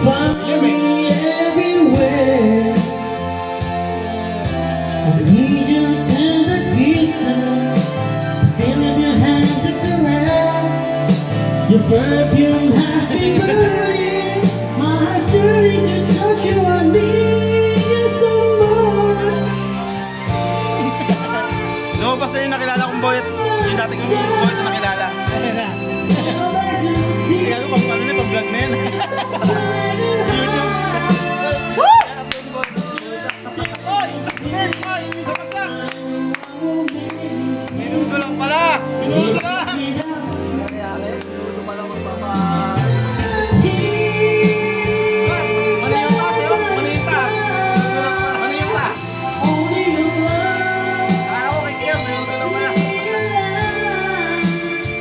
find me everywhere. I need your tender kisses, feeling your hand to caress. Your perfume has me burning, my heart's yearning to touch you. I need you so much. Lumabas na yung nakilala kong boyet. Yung dating yung boyet na nakilala. Kaya ko pang ano na, pang vlog na yun. YouTube. Woo! Oy! Oy! Sabagsak! Minuto lang pala! Minuto lang! Minuto pala magpapay. Mali yung taas yun! Mali yung taas! Mali yung taas! Akala ko kay Kiam, minuto lang pala.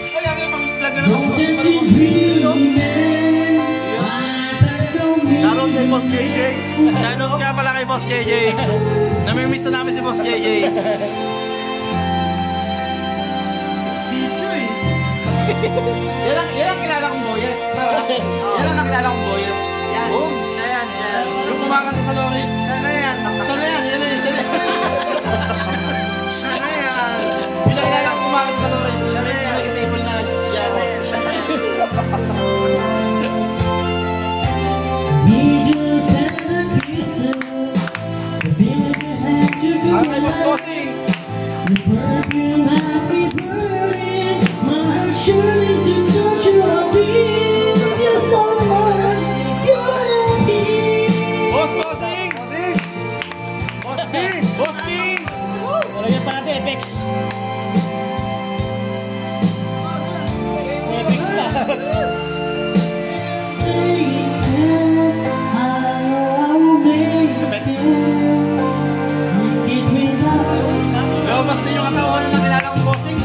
Kaya kayo pang vlog na naman. Shoutout kay Boss JJ. Shoutout nga pala kay Boss JJ. Namimiss na namin si Boss JJ. Video eh. Yan ang kilala kong boyet. Yan ang nakilala kong boyet. Yan. Oo, siya yan. Yung kumakanta sa Loris. Siya na yan. Siya na yan. Yan na yan. Siya na yan. Yung nakilala kong kumakanta sa Loris. Siya na yan. May table na. Yan na yan. Siya na yan. Okay, Boss Bossing! Your perfume has me burning, my heart's yearning to touch you. I need you so much. You're not here. Boss Bossing! Boss B! Boss B! Wala yan pa natin, Apex. Apex pa. Lumabas din yung katawan na nakilala kong bossing.